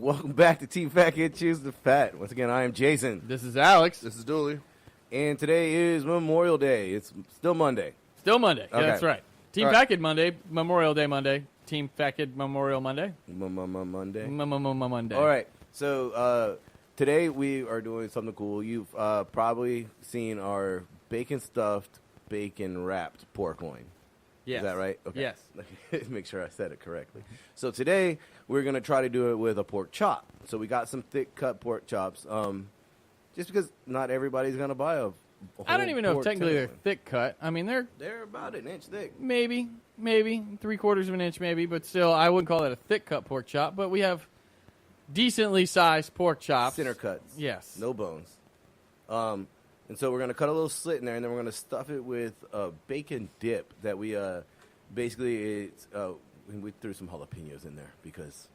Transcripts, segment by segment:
Welcome back to Team Fat Kid Choose the Fat. Once again, I am Jason. This is Alex. This is Dooley. And today is Memorial Day. It's still Monday. Still Monday. Okay. Yeah, that's right. Team All Fat right. Kid Monday, Memorial Day Monday. Team Fat Kid Memorial Monday. Monday. Monday. All right. So today we are doing something cool. You've probably seen our bacon-stuffed, bacon-wrapped pork loin. Yes. Is that right? Okay. Yes. Make sure I said it correctly. So today we're going to try to do it with a pork chop. So we got some thick-cut pork chops. Just because not everybody's going to buy a I don't even know if pork technically they're tenderloin. thick cut. I mean, they're about an inch thick. maybe 3/4 of an inch, maybe, but still, I wouldn't call that a thick cut pork chop. But we have decently sized pork chops. Center cuts. Yes. No bones. And so we're going to cut a little slit in there, and then we're going to stuff it with a bacon dip that we basically we threw some jalapenos in there because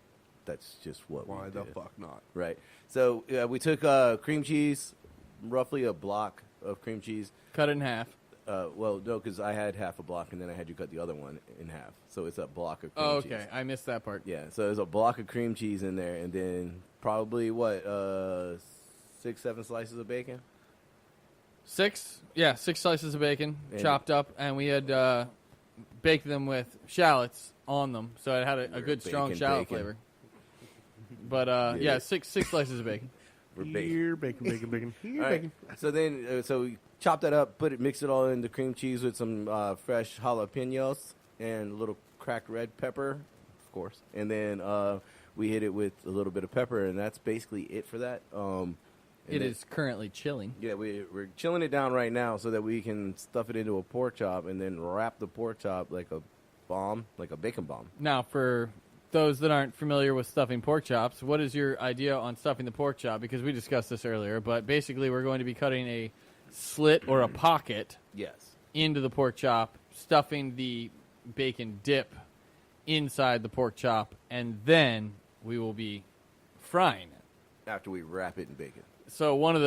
that's just what Why we the did. fuck not? Right. So we took cream cheese, roughly a block of cream cheese. Cut it in half. Well, no, because I had half a block, and then I had you cut the other one in half. So it's a block of cream Oh, cheese. okay. I missed that part. Yeah, so there's a block of cream cheese in there, and then probably, 6-7 slices of bacon? 6 slices of bacon And- chopped up, and we had baked them with shallots on them, so it had a good strong bacon, shallot bacon. flavor. But Yeah. six slices of bacon. We're bacon. Here, bacon. Here, All right. So then, so we chop that up, mix it all into cream cheese with some fresh jalapenos and a little cracked red pepper, of course. And then we hit it with a little bit of pepper, and that's basically it for that. It is currently chilling. Yeah, we're chilling it down right now so that we can stuff it into a pork chop and then wrap the pork chop like a bomb, like a bacon bomb. Now, for those that aren't familiar with stuffing pork chops, what is your idea on stuffing the pork chop? Because we discussed this earlier, but basically we're going to be cutting a slit or a pocket Yes. into the pork chop, stuffing the bacon dip inside the pork chop, and then we will be frying it. After we wrap it in bacon. So one of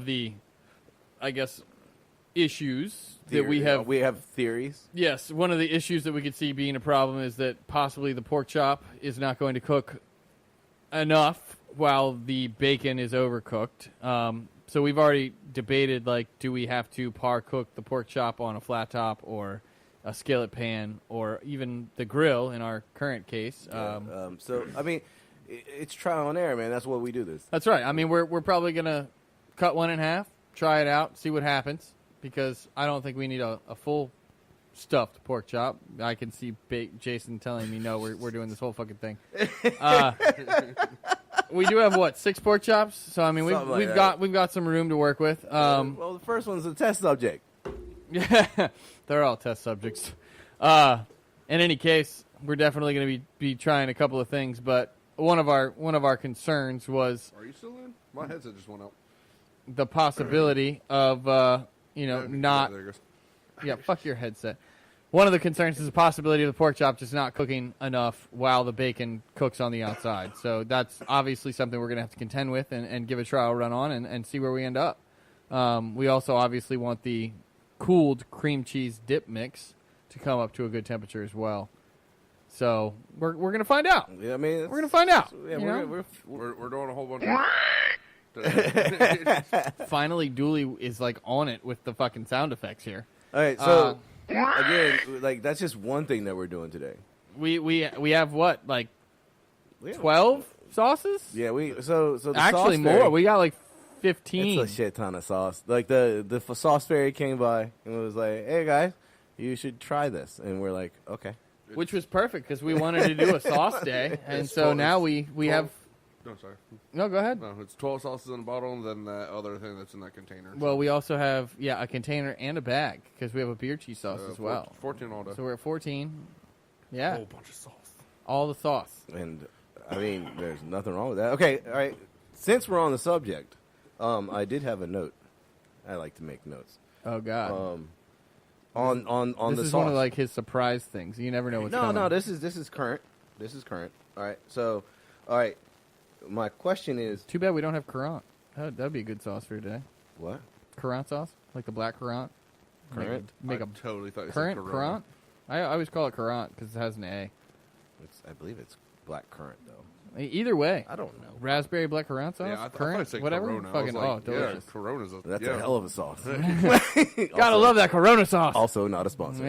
the I guess issues that we have theories. Yes, one of the issues that we could see being a problem is that possibly the pork chop is not going to cook enough while the bacon is overcooked. So we've already debated, like, do we have to par cook the pork chop on a flat top or a skillet pan or even the grill in our current case? So, I mean, it's trial and error, man. That's what we do this. That's right. I mean, we're probably going to cut one in half, try it out, see what happens, because I don't think we need a full stuffed pork chop. I can see Jason telling me, no, we're doing this whole fucking thing. We do have, 6 pork chops? So, I mean, we've got some room to work with. Well, the first one's a test subject. Yeah, they're all test subjects. In any case, we're definitely going to be trying a couple of things, but one of our concerns was Are you still in? My headset just went out. the possibility of not. There it goes. Yeah, fuck your headset. One of the concerns is the possibility of the pork chop just not cooking enough while the bacon cooks on the outside. So that's obviously something we're going to have to contend with and give a trial run on and see where we end up. We also obviously want the cooled cream cheese dip mix to come up to a good temperature as well. So we're going to find out. Yeah, I mean, We're going to find out. Yeah, you know? We're doing a whole bunch of... Finally, Dooley is like on it with the fucking sound effects here. All right, so again, like that's just one thing that we're doing today. We have what, like We have- 12 sauces? Yeah, so the Actually sauce more. fairy, We got like 15. It's a shit ton of sauce. Like the sauce fairy came by and was like, "Hey guys, you should try this," and we're like, "Okay." Which was perfect because we wanted to do a sauce day, and It's so 12 now we 12 have. No, sorry. No, go ahead. No, it's 12 sauces in a bottle and then that other thing that's in that container. Well, we also have a container and a bag because we have a beer cheese sauce as well. 14 all day. So we're at 14. A Yeah, whole bunch of sauce. all the sauce. And I mean, there's nothing wrong with that. Okay, all right. Since we're on the subject, I did have a note. I like to make notes. Oh God. On this the is sauce. one of like his surprise things. You never know what's coming. No, this is current. This is current. All right. So, all right. My question is, Too bad we don't have currant. That'd be a good sauce for today. what? Currant sauce, like the black currant. Currant? Make I a totally thought you currant said Corona. currant. I always call it currant because it has an A. I believe it's black currant though. Either way. I don't know. Raspberry black currant sauce, Yeah, I thought currant, I'd say whatever. Corona. I Fucking was like, delicious. Yeah, Corona's That's yeah. a hell of a sauce. Gotta love that Corona sauce. Also not a sponsor.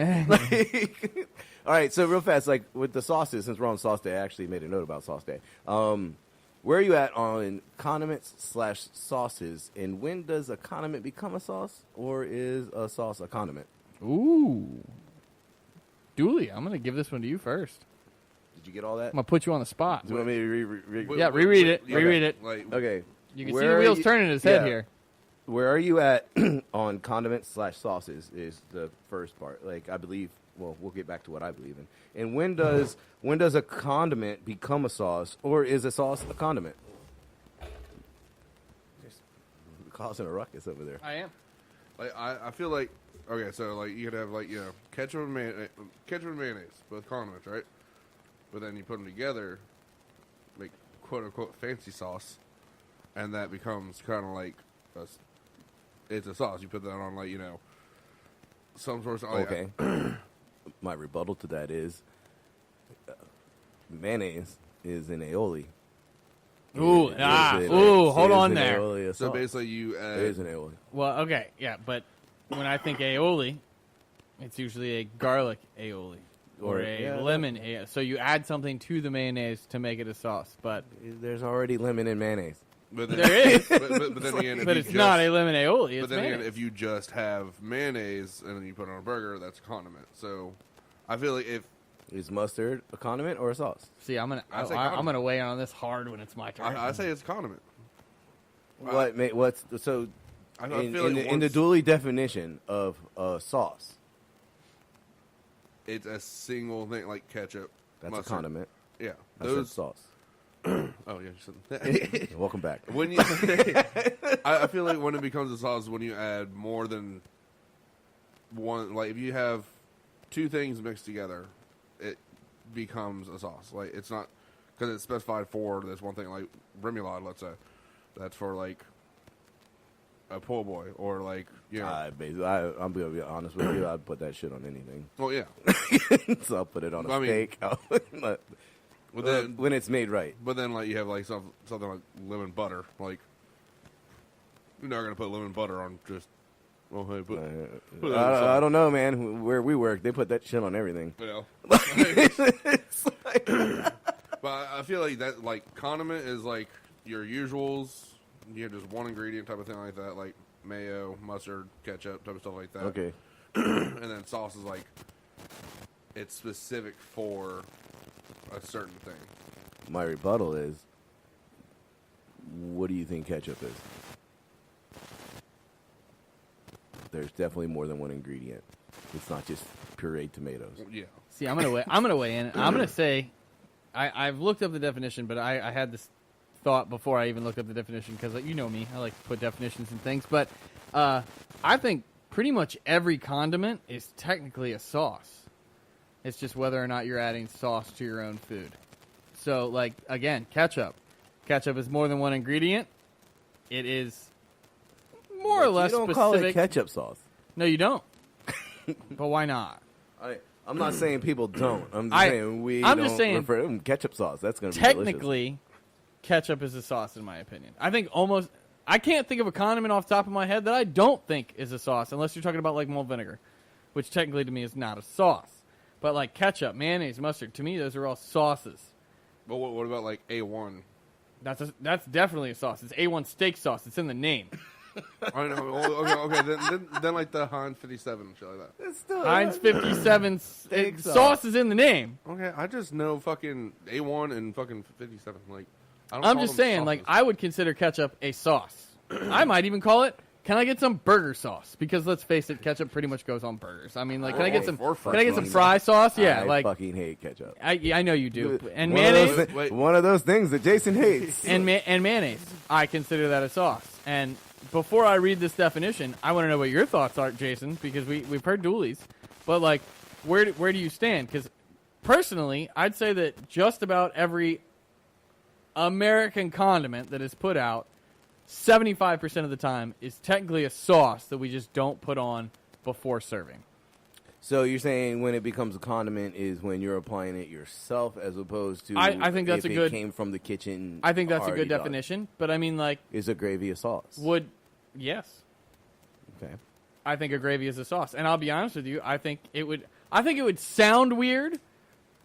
All right, so real fast, like with the sauces, since we're on sauce day, I actually made a note about sauce day. Where are you at on condiments/sauces, and when does a condiment become a sauce, or is a sauce a condiment? Ooh. Dooley, I'm going to give this one to you first. Did you get all that? I'm going to put you on the spot. Do you want me to reread? Yeah, reread it. Reread it. Like, Okay. You can see the wheels turning in his head here. Where are you at on condiments/sauces is the first part. Like, I believe, well, we'll get back to what I believe in. And when does a condiment become a sauce, or is a sauce a condiment? Just causing a ruckus over there. I am. Like I feel like okay, so like you could have like ketchup and mayonnaise, both condiments, right? But then you put them together, make quote unquote fancy sauce, and that becomes kind of like it's a sauce. You put that on like some sort of Okay. My rebuttal to that is mayonnaise is an aioli. Ooh, hold on there. So basically, you add. It is an aioli. Well, okay, yeah, but when I think aioli, it's usually a garlic aioli or a lemon aioli. So you add something to the mayonnaise to make it a sauce, but There's already lemon in mayonnaise. But then, there is. but then again, if But you it's just, not a lemon aioli. It's But then again, mayonnaise. if you just have mayonnaise and then you put it on a burger, that's a condiment. So I feel like if Is mustard a condiment or a sauce? See, I'm I say gonna condiment. weigh in on this hard when it's my turn. I say it's a condiment. What's so? I In, feel like in the once Dooley definition of a sauce, it's a single thing like ketchup. that's mustard. a condiment. Yeah, I said those. sauce. Oh yeah, you said. Welcome back. When you, I feel like when it becomes a sauce, when you add more than one, like if you have two things mixed together, it becomes a sauce. Like it's not because it's specified for this one thing, like remoulade. Let's say that's for like a po' boy or like I'm gonna be honest with you. I'd put that shit on anything. Well, yeah, So I'll put it on a I mean- steak. but then when it's made right. but then like you have like something like lemon butter. Like you're not gonna put lemon butter on just. Oh, hey, put it on I don't know, man. Where we work, they put that shit on everything. You know. But I feel like that, like, condiment is like your usuals. You have just one ingredient type of thing like that, like mayo, mustard, ketchup, type of stuff like that. Okay. And then sauce is like, it's specific for a certain thing. My rebuttal is, what do you think ketchup is? There's definitely more than one ingredient. It's not just pureed tomatoes. Yeah. See, I'm gonna weigh in. I'm gonna say, I've looked up the definition, but I had this thought before I even looked up the definition because you know me, I like to put definitions in things. But I think pretty much every condiment is technically a sauce. It's just whether or not you're adding sauce to your own food. So, like again, ketchup. Ketchup is more than one ingredient. It is more or less You don't specific. call it ketchup sauce. No, you don't. But why not? I'm not saying people don't. I'm just saying saying refer to ketchup sauce. That's going to be delicious. Technically, ketchup is a sauce in my opinion. I can't think of a condiment off the top of my head that I don't think is a sauce, unless you're talking about like malt vinegar, which technically to me is not a sauce. But like ketchup, mayonnaise, mustard, to me those are all sauces. But what about like A1? That's definitely a sauce. It's A1 steak sauce. It's in the name. I know. Okay. Then like the Heinz 57 and shit like that. It's still Heinz 57 Steak sauce is in the name. Okay, I just know fucking A1 and fucking 57. Like, I don't I'm call just them saying, like, sauces. I would consider ketchup a sauce. I might even call it, can I get some burger sauce? Because let's face it, ketchup pretty much goes on burgers. I mean, like, can I get some fry sauce? Yeah, I like, fucking hate ketchup. I know you do. And One mayonnaise, of those, Wait. one of those things that Jason hates. and mayonnaise, I consider that a sauce. And before I read this definition, I want to know what your thoughts are, Jason, because we've heard Dooley's. But, like, where do you stand? Because, personally, I'd say that just about every American condiment that is put out, 75% of the time is technically a sauce that we just don't put on before serving. So you're saying when it becomes a condiment is when you're applying it yourself, as opposed to I think that's if a good. it came from the kitchen. I think that's a already good done. definition. But I mean, like, Is a gravy a sauce? yes. Okay. I think a gravy is a sauce, and I'll be honest with you. I think it would sound weird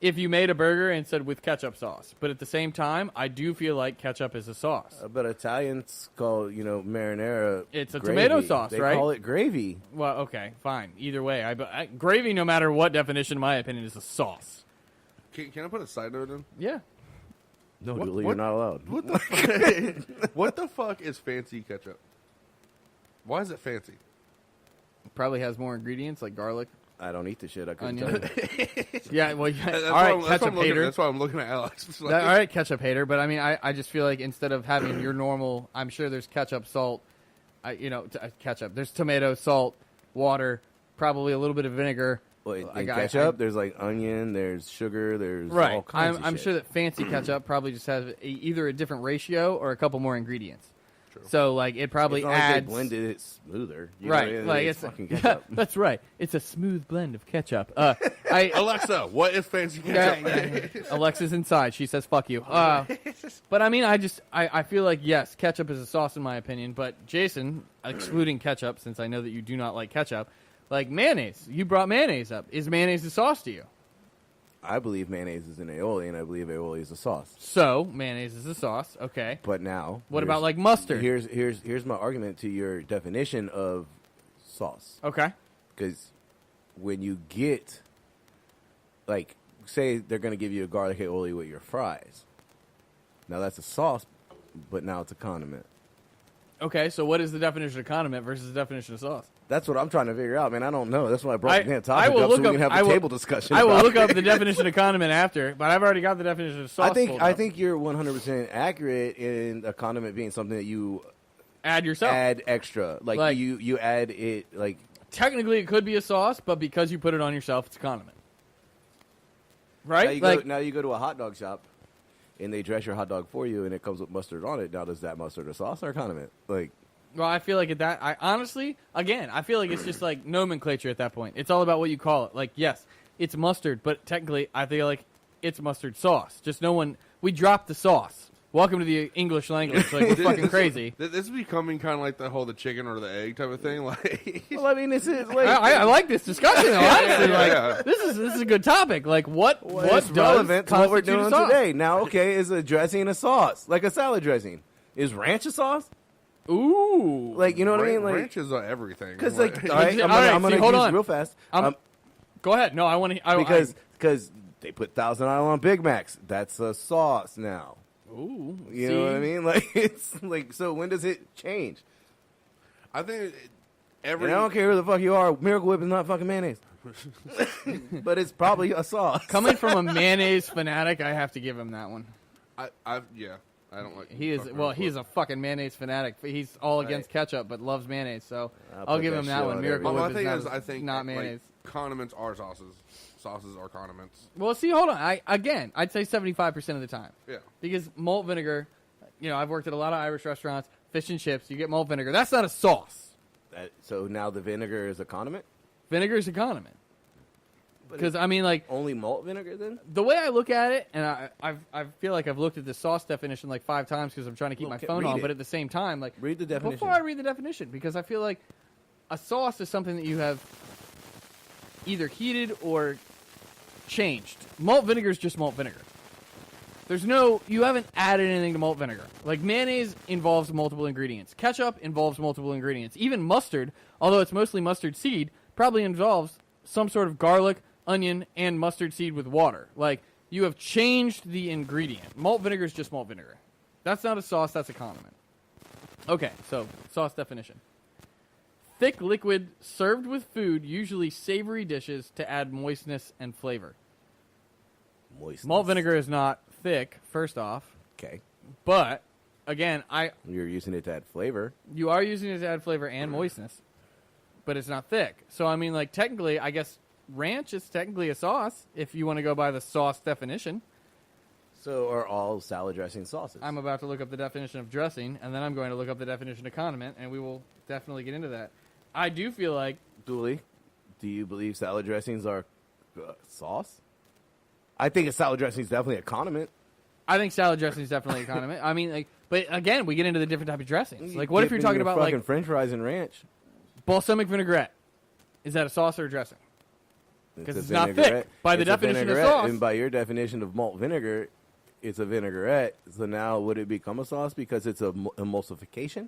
if you made a burger and said with ketchup sauce. But at the same time, I do feel like ketchup is a sauce. But Italians call marinara. It's a gravy. tomato sauce, they right? They call it gravy. Well, okay, fine. Either way, gravy, no matter what definition, in my opinion, is a sauce. Can I put a side note in? Yeah. No, What- Dooley, what- you're not allowed. What the what the fuck is fancy ketchup? Why is it fancy? Probably has more ingredients like garlic. I don't eat the shit. I couldn't Onion. tell you. Yeah, well, That's all why right, I'm- that's why ketchup I'm looking- hater. That's why I'm looking at Alex. It's like- All right, ketchup hater. But I mean, I just feel like instead of having your normal, I'm sure there's ketchup, salt, ketchup. There's tomato, salt, water, probably a little bit of vinegar. Well, I in got- ketchup, there's like onion, there's sugar, there's all Right. kinds I'm of sure shit. that fancy ketchup probably just has either a different ratio or a couple more ingredients. True. So like it probably It's not like adds they blended it smoother. You right. know, Like it's it's fucking ketchup. that's right. It's a smooth blend of ketchup. Alexa, what is fancy ketchup? Alexa's inside. She says "fuck you." But I mean, I feel like yes, ketchup is a sauce in my opinion. But Jason, excluding ketchup, since I know that you do not like ketchup, like mayonnaise. You brought mayonnaise up. Is mayonnaise a sauce to you? I believe mayonnaise is an aioli, and I believe aioli is a sauce. So mayonnaise is a sauce. Okay. But now, What here's- about like mustard? Here's my argument to your definition of sauce. Okay. Because when you get, like, say they're going to give you a garlic aioli with your fries. Now that's a sauce, but now it's a condiment. Okay. So what is the definition of condiment versus the definition of sauce? That's what I'm trying to figure out, man. I don't know. That's why I brought I- the damn I topic will up look so we up- can have I a will- table discussion. I will about look it. up the definition of condiment after, but I've already got the definition of sauce. pulled I up. think you're 100% accurate in a condiment being something that you Add yourself. add extra. Like you add it like Technically, it could be a sauce, but because you put it on yourself, it's a condiment. Right? now you go to a hot dog shop and they dress your hot dog for you and it comes with mustard on it. Now does that mustard a sauce or a condiment? Like well, I feel like at that, I honestly, again, I feel like it's just like nomenclature at that point. It's all about what you call it. Like, yes, it's mustard, but technically, I feel like it's mustard sauce. Just we dropped the sauce. Welcome to the English language. Like, we're fucking crazy. This is becoming kind of like the chicken or the egg type of thing. Like, well, I mean, this is like I like this discussion, though, honestly. Yeah, Like, yeah. this is a good topic. Like, what it's does relevant to what we're constitute a doing sauce? today. Now, okay, is a dressing a sauce like a salad dressing? Is ranch a sauce? Ooh. Like you know what I mean? Like ranches are everything. because like all All right, right, I'm gonna see, hold use on. real fast. Go ahead. No, I want to. Because they put Thousand Island on Big Macs. That's a sauce now. Ooh. You know what I mean? Like it's like so. When does it change? I think And I don't care who the fuck you are. Miracle Whip is not fucking mayonnaise, but it's probably a sauce. Coming from a mayonnaise fanatic, I have to give him that one. I don't like. He is he's a fucking mayonnaise fanatic. He's all against ketchup, but loves mayonnaise. So I'll I'll put give that him shit that one. on Miracle everything. My Whip thing is is, I think not mayonnaise. Like, condiments are sauces. Sauces are condiments. Well, see, hold on. I'd say 75% of the time. Yeah. Because malt vinegar, I've worked at a lot of Irish restaurants, fish and chips. You get malt vinegar. That's not a sauce. So now the vinegar is a condiment. Vinegar is a condiment. Because I mean, like Only malt vinegar then? the way I look at it, and I feel like I've looked at the sauce definition like 5 times because I'm trying to keep my Okay, phone read on. it. But at the same time, like Read the definition. before I read the definition, because I feel like a sauce is something that you have either heated or changed. Malt vinegar is just malt vinegar. You haven't added anything to malt vinegar. Like mayonnaise involves multiple ingredients. Ketchup involves multiple ingredients. Even mustard, although it's mostly mustard seed, probably involves some sort of garlic, onion, and mustard seed with water. Like, you have changed the ingredient. Malt vinegar is just malt vinegar. That's not a sauce, that's a condiment. Okay, so sauce definition. Thick liquid served with food, usually savory dishes, to add moistness and flavor. Moist. Malt vinegar is not thick, first off, Okay. but again, You're using it to add flavor. you are using it to add flavor and moistness, but it's not thick. So I mean, like technically, I guess ranch is technically a sauce if you want to go by the sauce definition. So are all salad dressing sauces? I'm about to look up the definition of dressing, and then I'm going to look up the definition of condiment, and we will definitely get into that. I do feel like Dooley, Do you believe salad dressings are sauce? I think a salad dressing is definitely a condiment. I think salad dressing is definitely a condiment. I mean, like, but again, we get into the different type of dressings. Like, what if you're talking about fucking like French fries and ranch? balsamic vinaigrette? Is that a sauce or a dressing? Because it's not vinaigrette. thick. By the It's a definition of vinaigrette, sauce. and by your definition of malt vinegar, it's a vinaigrette. So now, would it become a sauce because it's a emulsification?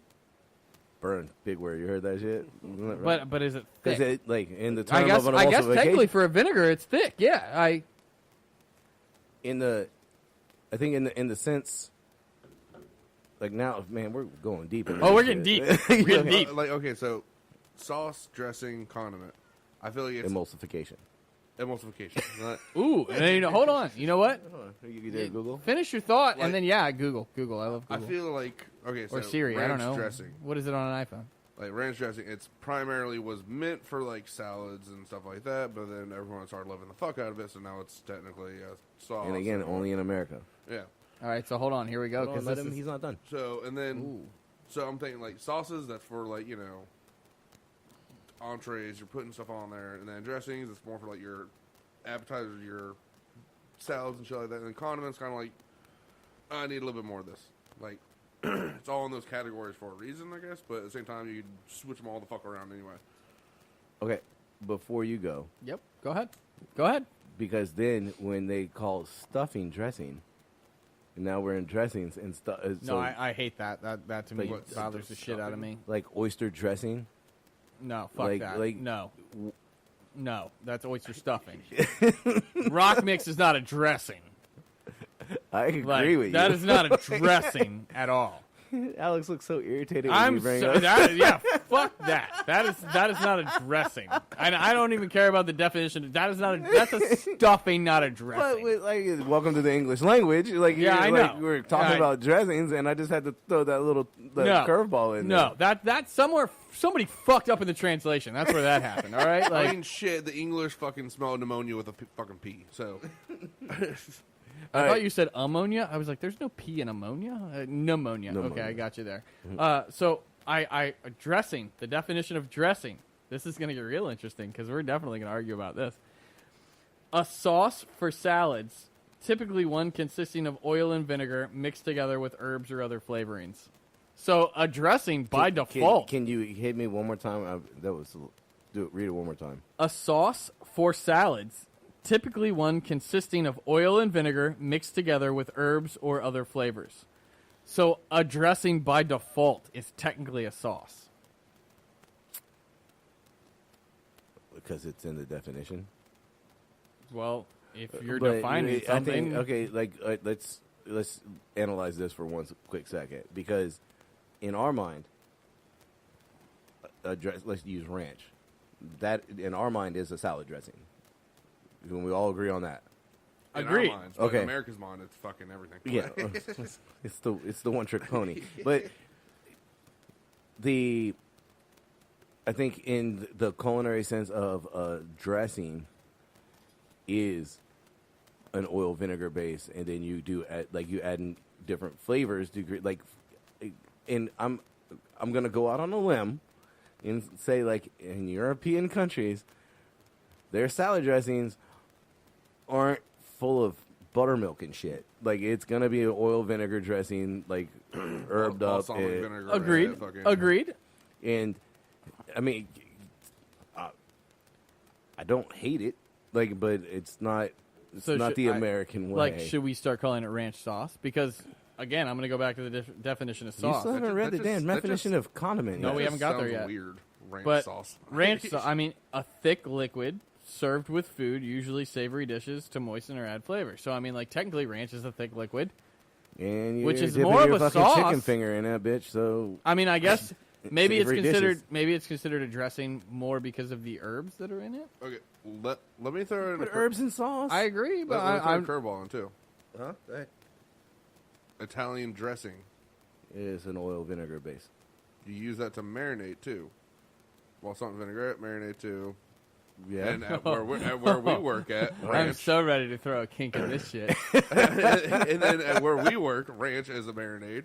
Burn, big word. You heard that shit? But is it thick? Because it, like, in the I term guess of an I guess emulsification, technically for a vinegar, it's thick. Yeah, I think in the sense, like now, man, we're going deep. Into Oh, we're this getting shit. deep. We're getting deep. Like, okay, so sauce, dressing, condiment. I feel like it's Emulsification. emulsification. Not, Ooh, and then, hold on. You know what? You did Google? Finish your thought, Like- and then Google. I love I Google. feel like okay, so Or Siri. ranch I don't know. dressing. What is it on an iPhone? Like ranch dressing, it's primarily was meant for like salads and stuff like that, but then everyone started loving the fuck out of it, so now it's technically a sauce. And again, only in America. yeah. All right, so hold on. Here we go. Hold on, let him. He's not done. So and then Ooh. so I'm thinking like sauces that's for like entrees. You're putting stuff on there, and then dressings. It's more for like your appetizers, your salads and shit like that. And then condiments, kind of like I need a little bit more of this. Like it's all in those categories for a reason, I guess. But at the same time, you switch them all the fuck around anyway. Okay, before you go, Yep. Go ahead. because then when they call stuffing dressing, and now we're in dressings and stuff. No, I hate that. That to me Like, bothers the shit out of me. like oyster dressing. No, fuck Like- that. like- No, that's oyster stuffing. Rock mix is not a dressing. I agree Like, with you. that is not a dressing at all. Alex looks so irritated when I'm you bring so, up. fuck that. That is not a dressing. I don't even care about the definition. That's a stuffing, not a But dressing. with, like, welcome to the English language. Like, Yeah, I like, know. we're talking Yeah, about dressings, and I just had to throw that little No. curveball in No, there. that's somewhere somebody fucked up in the translation. That's where that happened. All right, I like mean, shit, the English fucking smell pneumonia with a fucking P. So I All thought right. you said ammonia. I was like, "There's no P in ammonia." Pneumonia. Okay, Pneumonia. I got you there. So I dressing. The definition of dressing. This is going to get real interesting because we're definitely going to argue about this. A sauce for salads, typically one consisting of oil and vinegar mixed together with herbs or other flavorings. So a dressing by default. Can you hit me one more time? Read it one more time. A sauce for salads, typically one consisting of oil and vinegar mixed together with herbs or other flavors. So a dressing by default is technically a sauce. Because it's in the definition. Well, if you're But defining I something, think, okay, like let's analyze this for one quick second, because in our mind, let's use ranch. That in our mind is a salad dressing. When we all agree on that. in Agreed. our minds, but Okay. in America's mind, it's fucking everything. Yeah, it's the one trick pony. But I think in the culinary sense of dressing is an oil vinegar base, and then you do you add in different flavors to and I'm gonna go out on a limb and say, like, in European countries, their salad dressings aren't full of buttermilk and shit. Like, it's gonna be an oil vinegar dressing, like herbed up. Balsamic and- vinegar, agreed. fucking- Agreed. and I mean, I don't hate it, like, but it's not. It's So not should the I- American way. Like, should we start calling it ranch sauce? Because again, I'm going to go back to the definition of you sauce. still haven't That read the just- damn that definition just- of condiment. No, yet. we That haven't just got there sounds yet. Weird ranch But sauce. ranch, I mean, a thick liquid served with food, usually savory dishes, to moisten or add flavor. So, I mean, like, technically, ranch is a thick liquid. and which you're is dipping more of your a fucking sauce. chicken finger in that bitch. So I mean, I guess maybe it's Savory considered dishes. a dressing more because of the herbs that are in it. Okay, let me throw in put a herbs and sauce. I agree, but let me throw a I'm curveball in too. Huh? That Italian dressing. is an oil vinegar base. You use that to marinate too. Well, something vinaigrette, marinate too. Yeah. And at where we work at, I'm ranch. so ready to throw a kink in this shit. And then at where we work, ranch as a marinade.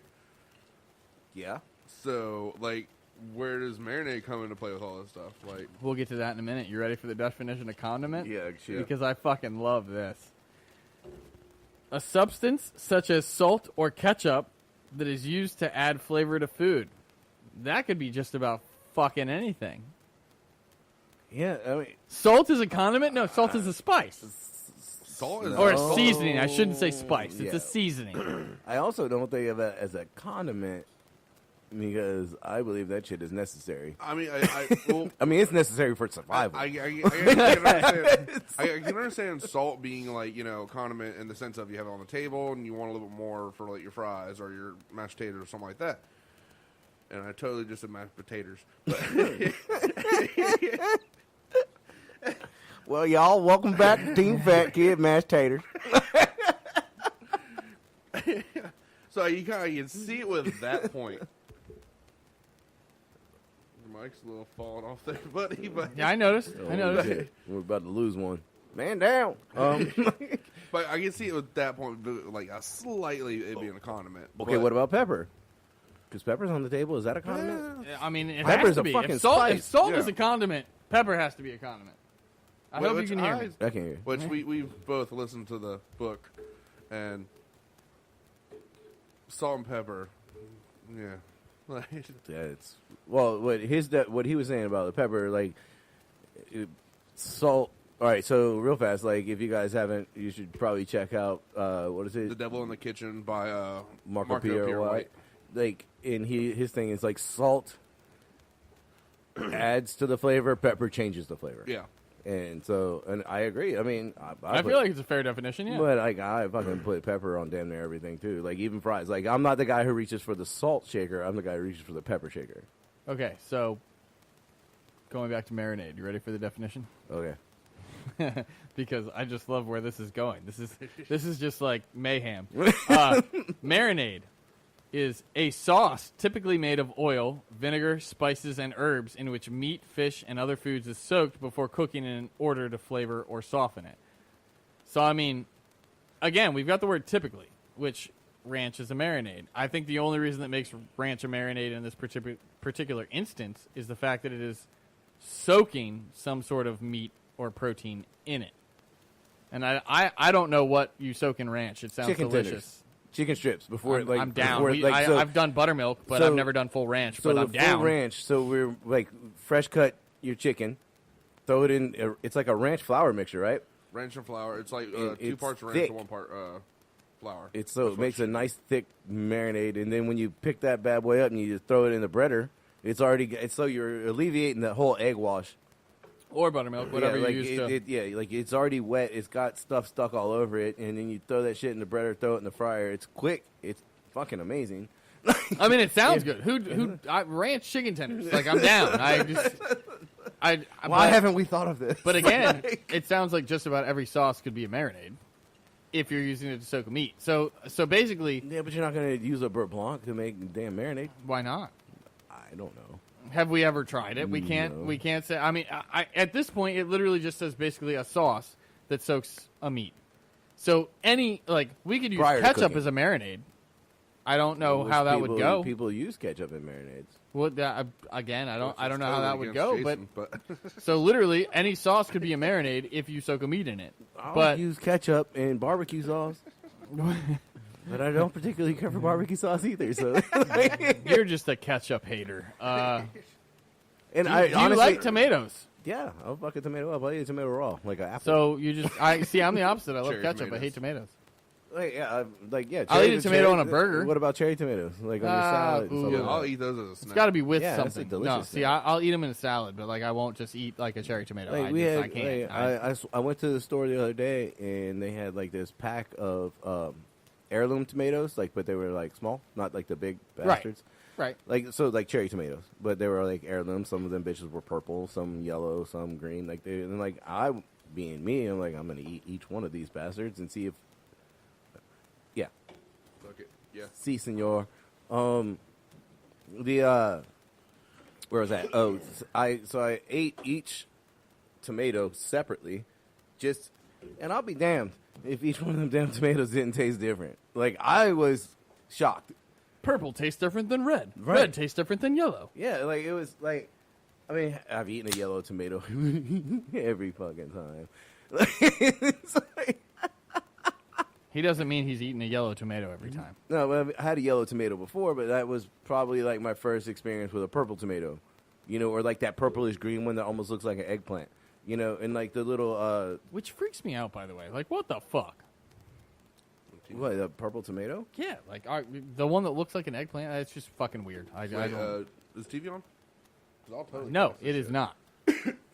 yeah. So, like, where does marinade come into play with all this stuff? Like, We'll get to that in a minute. You ready for the definition of condiment? Yeah, sure. Because I fucking love this. A substance such as salt or ketchup that is used to add flavor to food. That could be just about fucking anything. Yeah, I mean, Salt is a condiment? No, salt is a spice. salt is Or a No. seasoning. I shouldn't say spice. It's Yeah. a seasoning. I also don't think of it as a condiment because I believe that shit is necessary. I mean, well, I mean, it's necessary for survival. I can understand salt being like, condiment in the sense of you have it on the table and you want a little bit more for like your fries or your mashed potatoes or something like that. And I totally just said mashed potatoes. Well, y'all, welcome back to Team Fat Kid Mashed Taters. So you can see it with that point. Your mic's a little falling off there, buddy. But Yeah, I noticed. I noticed. Shit, we're about to lose one. Man down. but I can see it with that point, like a slightly it being a condiment. Okay, what about pepper? Because pepper's on the table. Is that a condiment? I mean, it Pepper's has to a be. fucking If salt spice. is a condiment, pepper has to be a condiment. I hope you can hear me. I can hear. Which we've both listened to the book, and salt and pepper, yeah. Like, Yeah, it's what he was saying about the pepper, like salt. All right, so real fast, like if you guys haven't, you should probably check out what is it? The Devil in the Kitchen by Marco Pierre White. Like, and his thing is like salt adds to the flavor, pepper changes the flavor. Yeah. And so, and I agree. I mean, I feel like it's a fair definition, yeah. But like I fucking put pepper on damn near everything too. Like even fries. Like I'm not the guy who reaches for the salt shaker. I'm the guy who reaches for the pepper shaker. Okay, so going back to marinade, you ready for the definition? Okay. Because I just love where this is going. This is just like mayhem. Marinade is a sauce typically made of oil, vinegar, spices, and herbs in which meat, fish, and other foods is soaked before cooking in order to flavor or soften it. So, I mean, again, we've got the word typically, which ranch is a marinade. I think the only reason that makes ranch a marinade in this particular instance is the fact that it is soaking some sort of meat or protein in it. And I don't know what you soak in ranch. It sounds Chicken delicious. tenders. Chicken strips before I'm down. Before, I've done buttermilk, but so- I've never done full ranch. So But I'm the down. full ranch. So we're like fresh cut your chicken, throw it in. It's like a ranch flour mixture, right? Ranch and flour. It's like And 2 it's parts ranch thick. and 1 part flour. It That's makes a what nice thick marinade, and then when you pick that bad boy up and you just throw it in the breader, it's so you're alleviating the whole egg wash. Or buttermilk, whatever yeah, like you use to. like it's already wet. It's got stuff stuck all over it, and then you throw that shit in the breader, throw it in the fryer. It's quick. It's fucking amazing. I mean, it sounds good. Ranch chicken tenders? Like, I'm down. Why haven't we thought of this? But again, it sounds like just about every sauce could be a marinade if you're using it to soak a meat. So basically, yeah, but you're not going to use a beurre blanc to make damn marinade. why not? I don't know. Have we ever tried it? We can't. No. We can't say. I mean, at this point, it literally just says basically a sauce that soaks a meat. So we could use Prior to ketchup cooking. as a marinade. I don't know Which how that would go. People use ketchup in marinades. Well, again, I don't know how totally that would against go. Jason, But so literally, any sauce could be a marinade if you soak a meat in it. I'll But use ketchup and barbecue sauce. But I don't particularly care for barbecue sauce either. So, you're just a ketchup hater. and Do you honestly, like tomatoes? yeah, I'll fuck a tomato up. I eat a tomato raw, like an apple. So you just I'm the opposite. I love Cherry ketchup. I tomatoes. hate tomatoes. I'll eat a tomato on a burger. What about cherry tomatoes? Like on your salad? and ooh. stuff yeah, like I'll that. eat those as a It's snack. got to be with Yeah, that's a something. delicious No, see, thing. I'll eat them in a salad, but I won't just eat like a cherry tomato. Like, I can't. I went to the store the other day and they had like this pack of heirloom tomatoes, but they were like small, not like the big bastards. Right. Like cherry tomatoes, but they were like heirloom. Some of them bitches were purple, some yellow, some green. Being me, I'm like, I'm gonna eat each one of these bastards and see if, yeah, Fuck it. Yeah. si senor. Where was that? Oh, I ate each tomato separately, and I'll be damned if each one of them damn tomatoes didn't taste different. Like I was shocked. Purple tastes different than red. Right. Red tastes different than yellow. Yeah, like it was like, I mean, I've eaten a yellow tomato every fucking time. It's like, He doesn't mean he's eating a yellow tomato every time. no, but I had a yellow tomato before, but that was probably like my first experience with a purple tomato, you know, or like that purplish green one that almost looks like an eggplant, you know, and like the little Which freaks me out, by the way. Like, what the fuck? what, a purple tomato? Yeah, like the one that looks like an eggplant, it's just fucking weird. I don't... Is TV on? 'Cause I'll totally No, fix this it is shit. not.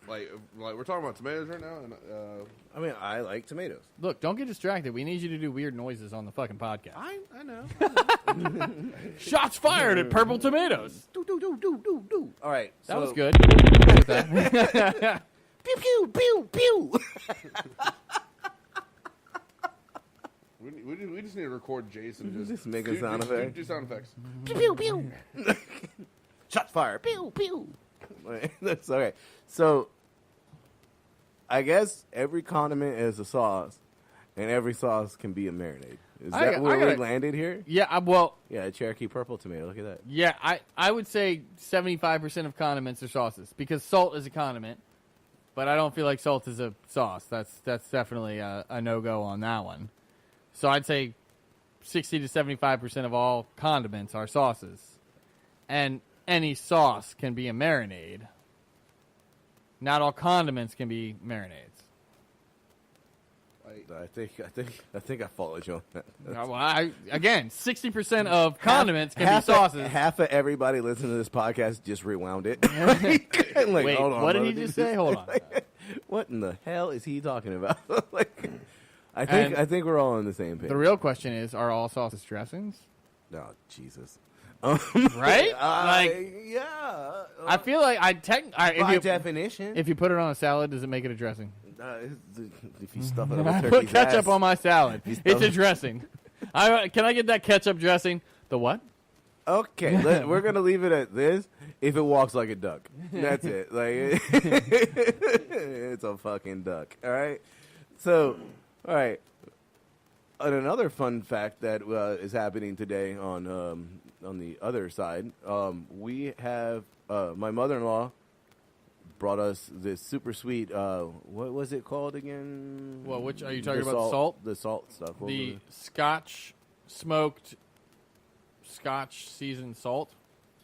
Like we're talking about tomatoes right now, and I mean, I like tomatoes. Look, don't get distracted. We need you to do weird noises on the fucking podcast. I know. Shots fired at purple tomatoes. Do do do do do do. All right, That so, was good. Good with that. Pew pew pew pew. We just need to record Jason Just making sound effects. Do sound effects. Pew pew pew. Shots fired. Pew pew. That's okay. So, I guess every condiment is a sauce, and every sauce can be a marinade. Is that where we landed here? Yeah, well, Yeah, a Cherokee purple tomato. Look at that. yeah, I would say 75% of condiments are sauces because salt is a condiment, but I don't feel like salt is a sauce. That's definitely a no-go on that one. So I'd say 60 to 75% of all condiments are sauces, and any sauce can be a marinade. Not all condiments can be marinades. I think I followed you on that. Well, again, 60% of condiments can be sauces. Half of everybody listening to this podcast just rewound it. Like, Wait, hold on, what did brother. he just say? Hold on. What in the hell is he talking about? Like, I think we're all on the same page. The real question is, are all sauces dressings? Oh, Jesus. Right? Yeah. I feel like By definition. if you put it on a salad, does it make it a dressing? If you stuff it up I a put turkey's ketchup ass, on my salad. You stuff It's a it- dressing. Can I get that ketchup dressing? The what? Okay, we're gonna leave it at this. If it walks like a duck, that's it. Like it's a fucking duck. All right. So, all right. And another fun fact that is happening today on the other side, we have my mother-in-law brought us this super sweet. What was it called again? Well, which are you talking The about? Salt? The salt stuff. What The was it? Scotch smoked, Scotch seasoned salt.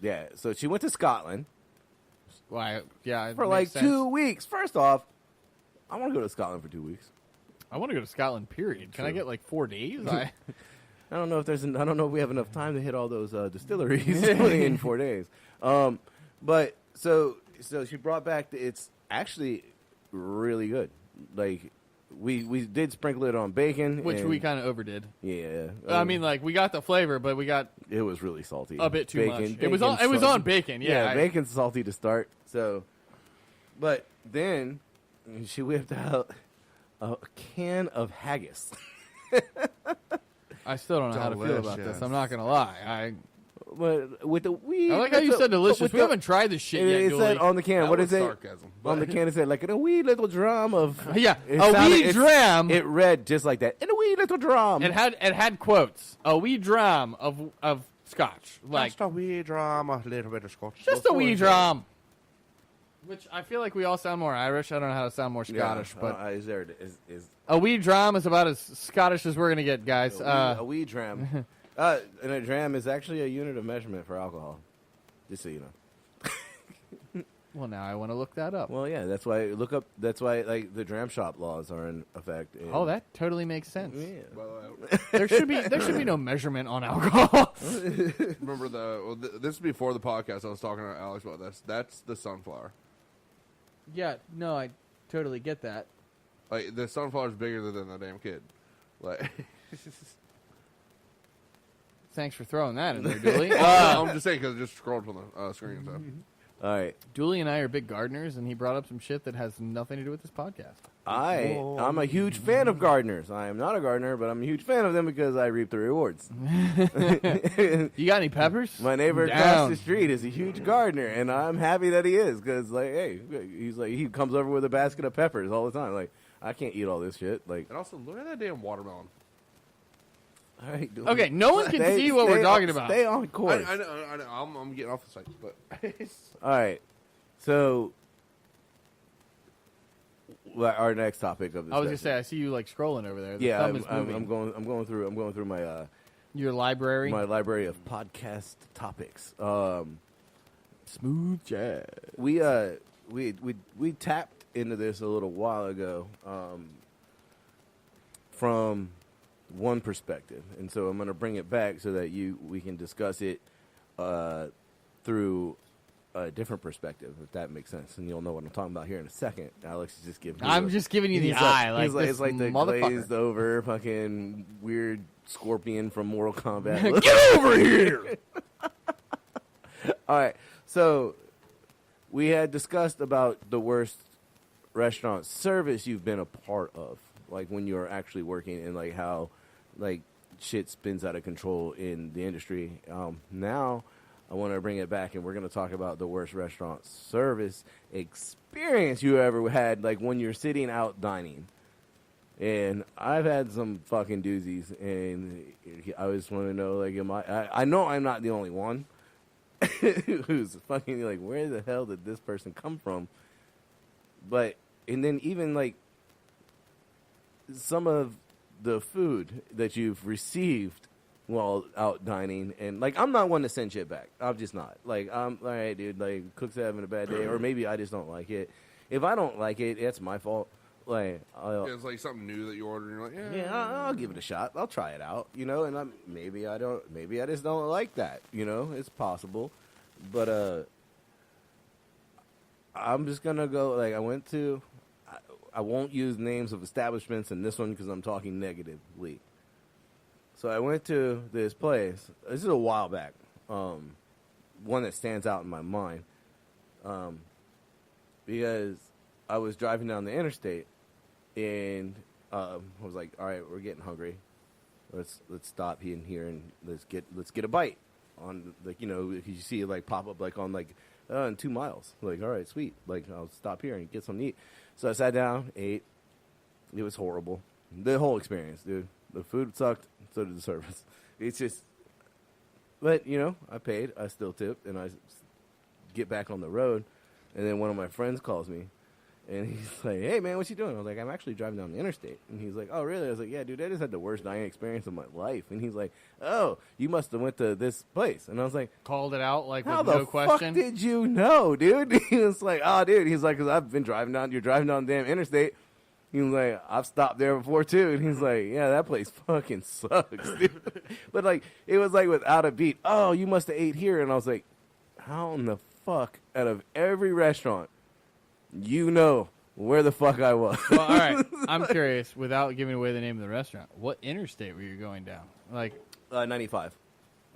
Yeah. So she went to Scotland Why? Yeah, it for makes like sense. 2 weeks. First off, I want to go to Scotland for 2 weeks. I want to go to Scotland. Period. Can I True. get like 4 days? I don't know if I don't know if we have enough time to hit all those distilleries in 4 days. But so she brought back. It's actually really good. Like we did sprinkle it on bacon, Which and- we kind of overdid. yeah. I mean, like we got the flavor, but we got it was really salty. a bit too Bacon- much. It was on. It was salty. on bacon. Yeah. Bacon's salty to start. So, but then she whipped out a can of haggis. I still don't know how to feel about this. Delicious. I'm not gonna lie. But with the wee, I like how you said delicious. We haven't tried this shit yet. It Julie. said on the can. That What was is it? sarcasm. On the can, it said like in a wee little drum of. Yeah, It a sounded- wee it's- dram. It read just like that. In a wee little drum. It had quotes. A wee dram of scotch, like Just a wee dram, a little bit of scotch. just a wee dram. Which I feel like we all sound more Irish. I don't know how to sound more Scottish, but is there is a wee dram is about as Scottish as we're gonna get, guys. a wee dram. And a dram is actually a unit of measurement for alcohol. Just so you know. Well, now I want to look that up. Well, yeah, that's why That's why like the dram shop laws are in effect. Oh, that totally makes sense. Yeah. Well, There should be no measurement on alcohol. remember this is before the podcast. I was talking to Alex about this. That's the sunflower. Yeah, no, I totally get that. Like the sunflower's bigger than the damn kid. Like Thanks for throwing that in there, Dooley. I'm just saying because it just scrolled from the screen. So. All right. Dooley and I are big gardeners, and he brought up some shit that has nothing to do with this podcast. I'm a huge fan of gardeners. I am not a gardener, but I'm a huge fan of them because I reap the rewards. You got any peppers? My neighbor across Down. the street is a huge gardener, and I'm happy that he is because, like, hey, he comes over with a basket of peppers all the time. Like, I can't eat all this shit. Like, And also, look at that damn watermelon. All right, dude. Okay, no one can see what we're talking about. Stay on course. I know. I'm getting off the site, but All right. So, our next topic of this. I was gonna say, I see you like scrolling over there. The yeah, thumb is moving. I'm going through my Your library. my library of podcast topics. Smooth jazz. We tapped into this a little while ago from one perspective, and so I'm going to bring it back so that we can discuss it through a different perspective, if that makes sense, and you'll know what I'm talking about here in a second. Alex is just giving. I'm just giving you the eye, like this it's like the motherfucker. glazed over fucking weird scorpion from Mortal Kombat. Get over here! All right, so we had discussed about the worst restaurant service you've been a part of, like when you're actually working, and like how like shit spins out of control in the industry. Now I want to bring it back, and we're going to talk about the worst restaurant service experience you ever had, like when you're sitting out dining. And I've had some fucking doozies, and I just want to know, like, I know I'm not the only one who's fucking like, where the hell did this person come from? But, and then even like some of the food that you've received while out dining, and like, I'm not one to send shit back. I'm just not. Like, I'm all right, dude. Like, cook's having a bad day, or maybe I just don't like it. If I don't like it, it's my fault. Like, it's like something new that you order, and you're like, yeah, I'll give it a shot. I'll try it out, you know. And maybe I just don't like that, you know. It's possible, but I'm just gonna go. Like, I won't use names of establishments in this one because I'm talking negatively. So I went to this place. This is a while back. One that stands out in my mind, because I was driving down the interstate, and I was like, "All right, we're getting hungry. Let's stop in here and let's get a bite." On, like, you know, if you see it like pop up like on like in 2 miles, like, all right, sweet. Like, I'll stop here and get something to eat. So I sat down, ate. It was horrible. The whole experience, dude. The food sucked. So did the service. It's just, but you know, I paid. I still tipped, and I get back on the road, and then one of my friends calls me, and he's like, "Hey man, what you doing?" I was like, "I'm actually driving down the interstate." And he's like, "Oh really?" I was like, "Yeah, dude, I just had the worst dining experience of my life." And he's like, "Oh, you must have went to this place." And I was like, Called it out like "How with the no question. fuck did you know, dude?" He was like, "Oh, dude," he's like, "'Cause I've been driving down. You're driving down the damn interstate." He was like, "I've stopped there before too." And he's like, "Yeah, that place fucking sucks, dude." But like, it was like without a beat. "Oh, you must have ate here." And I was like, "How in the fuck, out of every restaurant, you know where the fuck I was?" Well, all right. I'm curious, without giving away the name of the restaurant, what interstate were you going down? Like, 95.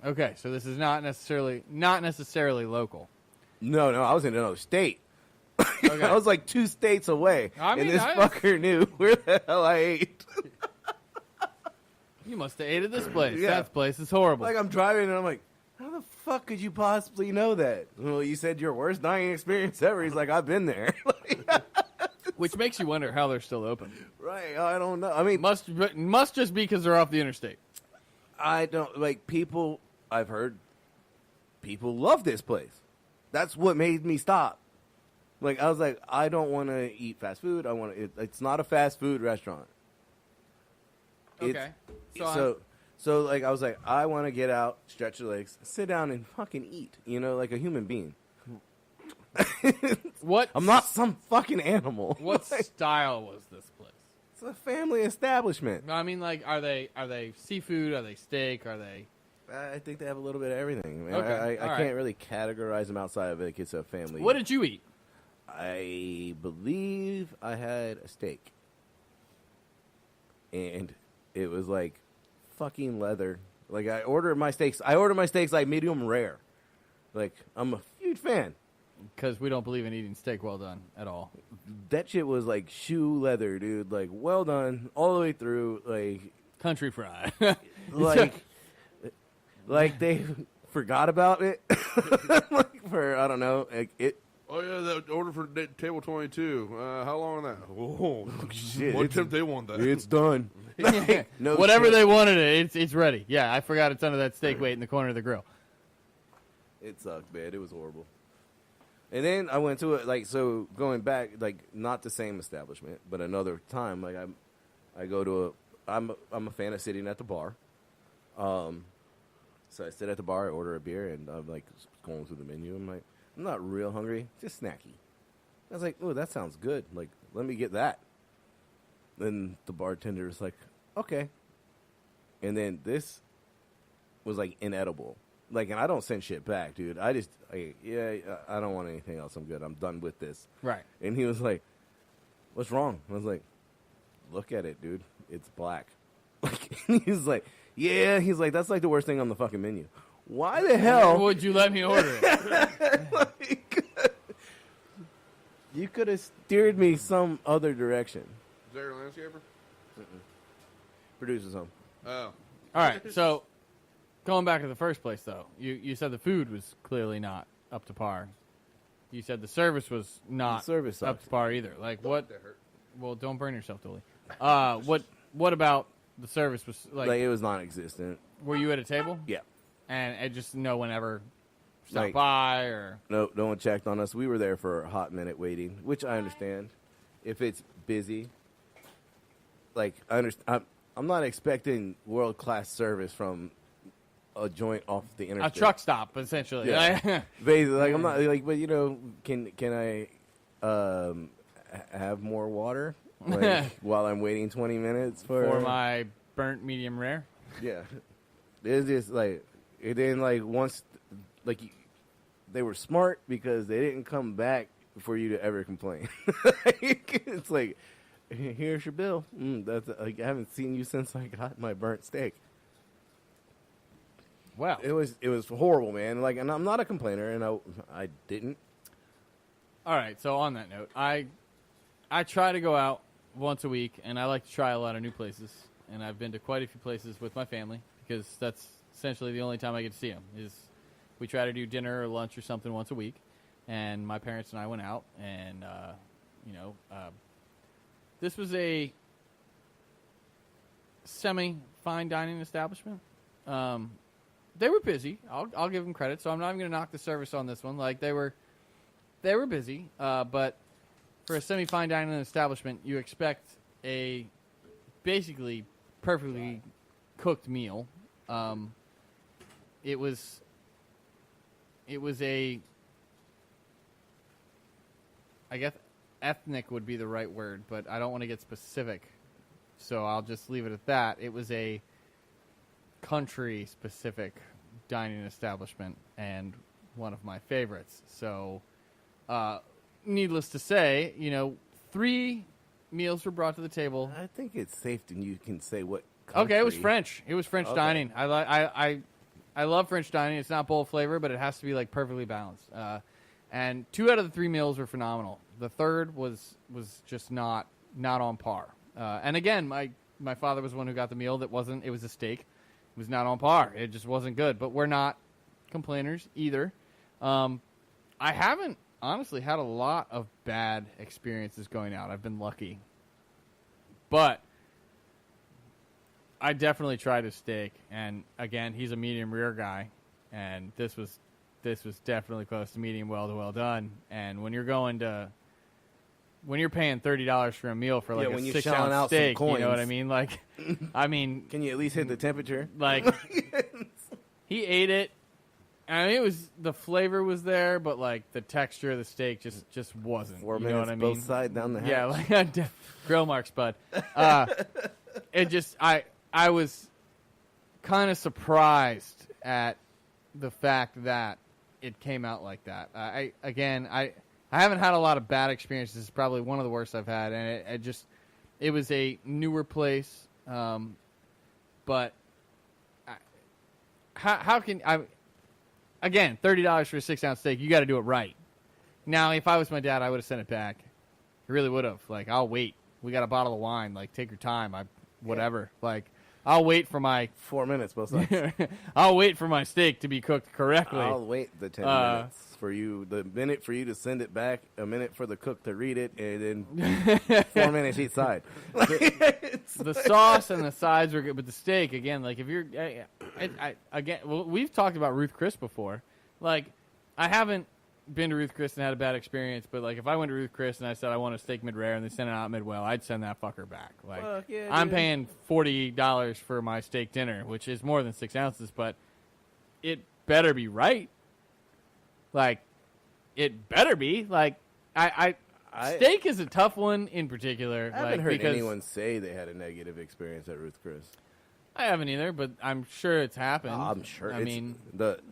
okay, so this is not necessarily local. No, I was in another state. Okay. I was like 2 states away, and this fucker knew where the hell I ate. You must have ate at this place. Yeah. That place is horrible. Like, I'm driving, and I'm like, how the fuck could you possibly know that? Well, you said your worst dining experience ever. He's like, I've been there. Which makes you wonder how they're still open. Right, I don't know. I mean, Must just be because they're off the interstate. I don't, like, people, I've heard people love this place. That's what made me stop. Like, I was like, I don't want to eat fast food. It's not a fast food restaurant. Okay. So like, I was like, I want to get out, stretch your legs, sit down, and fucking eat. You know, like a human being. What? I'm not some fucking animal. What style was this place? It's a family establishment. No, I mean, like, are they seafood? Are they steak? Are they? I think they have a little bit of everything. Man. Okay, I can't really categorize them outside of it. It's a family. What did you eat? I believe I had a steak. And it was like fucking leather. Like, I order my steaks like medium rare. Like, I'm a huge fan. Because we don't believe in eating steak well done at all. That shit was like shoe leather, dude. Like, well done all the way through. Like, Country fried. like they forgot about it. Like, for, I don't know, like it. Oh yeah, that order for table 22. How long on that? Oh Shit, what temp they want that? It's done. No Whatever shit. they wanted, it's ready. Yeah, I forgot it's under that steak weight in the corner of the grill. It sucked, man. It was horrible. And then I went to it, like, so going back, like, not the same establishment, but another time, like, I go to I'm a fan of sitting at the bar. So I sit at the bar, I order a beer, and I'm, like, going through the menu. I'm like, I'm not real hungry, just snacky. I was like, oh, that sounds good. Like, let me get that. Then the bartender is like, okay. And then this was, like, inedible. Like, and I don't send shit back, dude. I don't want anything else. I'm good. I'm done with this. Right. And he was like, what's wrong? I was like, look at it, dude. It's black. Like, and he's like, yeah. He's like, that's like the worst thing on the fucking menu. Why the hell would you let me order it? like, you could have steered me some other direction. Is there a landscaper? Producer's home. Oh. All right, so going back to the first place, though, you said the food was clearly not up to par. You said the service was not The service up sucked. to par either. Like what? That hurt. Well, don't burn yourself, Dooley. What about the service was Like, it was non-existent. Were you at a table? Yeah. And it just no one ever stopped Like- by or No one checked on us. We were there for a hot minute waiting, which I understand. If it's busy, like I'm not expecting world-class service from a joint off the a interstate. truck stop essentially. Yeah. Basically, like I'm not like, but you know, can I have more water like, while I'm waiting 20 minutes For my burnt medium rare. yeah. It's just like, and then like once, like they were smart because they didn't come back for you to ever complain. Like, it's like, here's your bill. That's like I haven't seen you since I got my burnt steak. Wow. It was horrible, man. Like, and I'm not a complainer, and I didn't. All right. So on that note, I try to go out once a week, and I like to try a lot of new places. And I've been to quite a few places with my family because that's essentially the only time I get to see them. Is we try to do dinner or lunch or something once a week, and my parents and I went out, and this was a semi-fine dining establishment. They were busy. I'll give them credit. So I'm not even going to knock the service on this one. Like they were busy. But for a semi-fine dining establishment, you expect a basically perfectly cooked meal. It was a, I guess ethnic would be the right word, but I don't want to get specific. So I'll just leave it at that. It was a country-specific dining establishment and one of my favorites. So, needless to say, 3 meals were brought to the table. I think it's safe and you can say what country. Okay, it was French. It was French Okay. dining. I love French dining. It's not bowl flavor, but it has to be like perfectly balanced. And 2 out of the 3 meals were phenomenal. The third was just not on par. And again, my father was the one who got the meal. It was a steak. It was not on par. It just wasn't good. But we're not complainers either. I haven't honestly had a lot of bad experiences going out. I've been lucky. But I definitely tried a steak. And again, he's a medium rare guy. And this was definitely close to medium well to well done. And when you're paying $30 for a meal for like when a you're 6 shelling ounce out some steak, you know what coins. I mean? Like, Can you at least hit the temperature? like he ate it. I mean, the flavor was there, but like the texture of the steak just wasn't. 4 you minutes know what I mean? both sides down the hatch. Yeah, like grill marks, bud. It just I was kind of surprised at the fact that it came out like that. I haven't had a lot of bad experiences. It's probably one of the worst I've had, and it was a newer place, but how can I? Again, $30 for a 6 ounce steak. You got to do it right. Now, if I was my dad, I would have sent it back. I really would have. Like, I'll wait. We got a bottle of wine. Like, take your time. Whatever. Like, I'll wait for my 4 minutes, both sides. I'll wait for my steak to be cooked correctly. I'll wait the 10 minutes for you. The minute for you to send it back, a minute for the cook to read it, and then 4 minutes each side. The sauce and the sides are good, but the steak again. Like if you're, again, well, we've talked about Ruth Chris before. Like I haven't been to Ruth Chris and had a bad experience, but like if I went to Ruth Chris and I said I want a steak mid-rare and they sent it out mid-well, I'd send that fucker back. Like Fuck yeah, I'm dude. paying $40 for my steak dinner, which is more than 6 ounces, but it better be right. Like it better be. Like steak is a tough one in particular. I haven't like, heard because anyone say they had a negative experience at Ruth Chris. I haven't either, but I'm sure it's happened. I'm sure. I mean,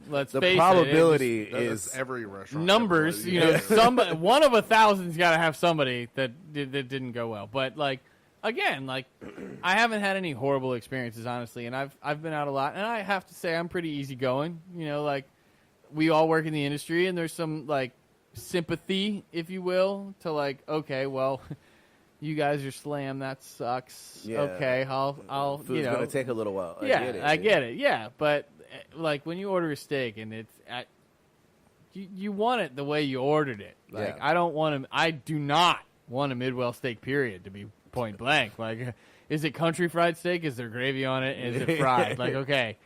let's the face it, probability That's is every restaurant. numbers. everybody- You know, somebody, one of 1,000's got to have somebody that didn't go well. But like again, like I haven't had any horrible experiences, honestly, and I've been out a lot, and I have to say I'm pretty easygoing. You know, like we all work in the industry, and there's some like sympathy, if you will, to like, okay, well. You guys are slammed. That sucks. Yeah. Okay, I'll food's gonna take a little while. I get it. Yeah, but like when you order a steak and it's you want it the way you ordered it. Like Yeah. I do not want a mid-well steak. Period. To be point blank. Like, is it country fried steak? Is there gravy on it? Is it fried? Like, okay,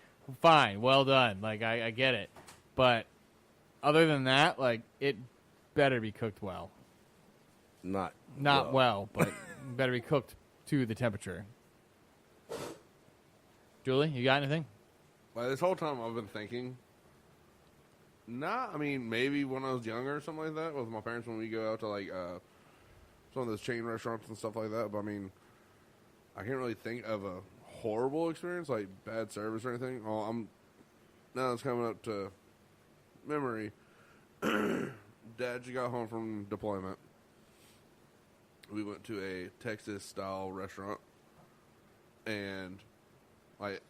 fine, well done. Like I get it, but other than that, like it better be cooked well. Not well, but better be cooked to the temperature. Julie, you got anything? Like this whole time I've been thinking. I mean, maybe when I was younger or something like that with my parents when we go out to like some of those chain restaurants and stuff like that. But I mean, I can't really think of a horrible experience like bad service or anything. Oh, now it's coming up to memory. Dad just got home from deployment. We went to a Texas-style restaurant, and like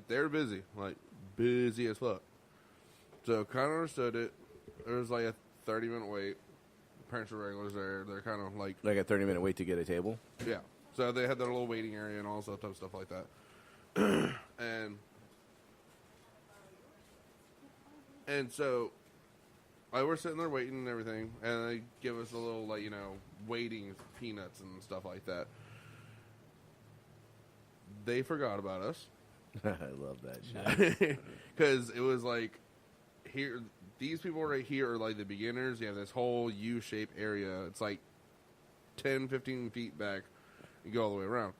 they're busy, like busy as fuck. So kind of understood it. There was like a 30-minute wait. Parents were regulars there. They're kind of like a 30-minute wait to get a table. yeah. So they had their little waiting area and all that type of stuff like that. and so. Like, we're sitting there waiting and everything, and they give us a little, like, waiting peanuts and stuff like that. They forgot about us. I love that shit. Because it was like, here, these people right here are like the beginners. You have this whole U-shaped area. It's like 10, 15 feet back. You go all the way around.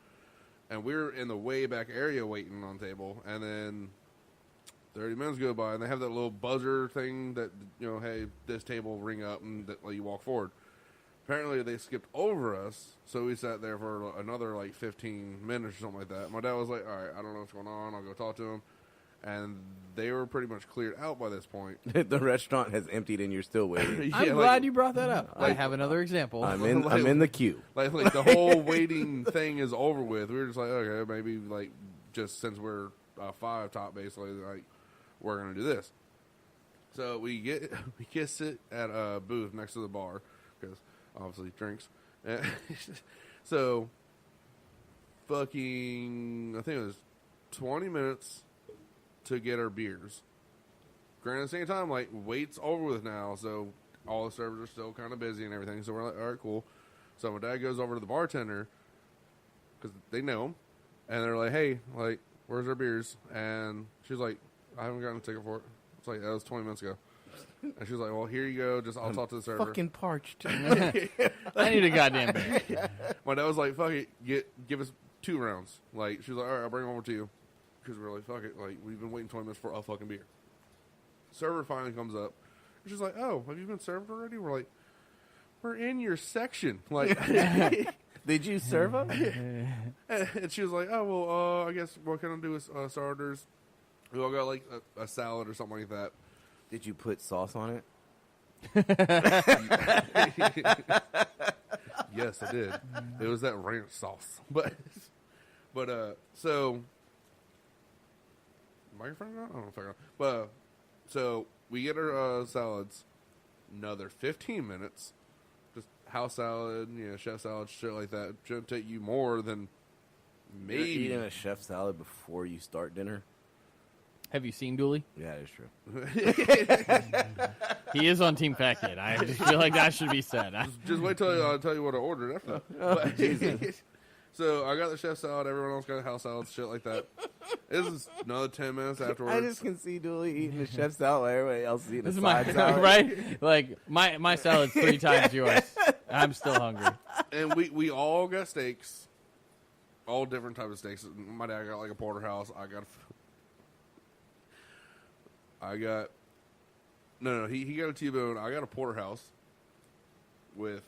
And we're in the way back area waiting on table, and then 30 minutes go by, and they have that little buzzer thing that, hey, this table will ring up and that, like, you walk forward. Apparently, they skipped over us, so we sat there for another, 15 minutes or something like that. My dad was like, all right, I don't know what's going on. I'll go talk to him. And they were pretty much cleared out by this point. The restaurant has emptied, and you're still waiting. I'm glad you brought that up. I have another example. I'm in the queue. Like the whole waiting thing is over with. We were just like, okay, maybe, just since we're 5 top, basically, we're going to do this. So we get sit at a booth next to the bar because obviously drinks. So fucking, I think it was 20 minutes to get our beers. Granted, at the same time, wait's over with now, so all the servers are still kind of busy and everything. So we're like, all right, cool. So my dad goes over to the bartender because they know him, and they're like, hey, where's our beers? And she's like, I haven't gotten a ticket for it. It's like, that was 20 minutes ago. And she was like, well, here you go. I'll talk to the server. Fucking parched. I need a goddamn beer. My dad was like, fuck it. Give us 2 rounds. She was like, all right, I'll bring them over to you. Because we were like, fuck it. We've been waiting 20 minutes for a fucking beer. Server finally comes up. And she's like, oh, have you been served already? We're like, we're in your section. Did you serve them? And she was like, oh, well, I guess what can I do with starters? We all got a salad or something like that. Did you put sauce on it? Yes, I did. It was that ranch sauce. But so microphone on? I don't know if I got. But so we get our salads. Another 15 minutes. Just house salad, chef salad, shit like that. Shouldn't take you more than You're maybe eating a chef salad before you start dinner. Have you seen Dooley? Yeah, that's true. He is on Team Fat Kid. I just feel like that should be said. just wait till I'll tell you what I ordered after that. But, so I got the chef salad. Everyone else got a house salad, shit like that. This is another 10 minutes afterwards. I just can see Dooley eating the chef salad. Everybody else is eating This a is my side salad. right. Like my salad's 3 times yours. I'm still hungry. And we all got steaks, all different types of steaks. My dad got like a porterhouse. He got a T-bone. I got a porterhouse with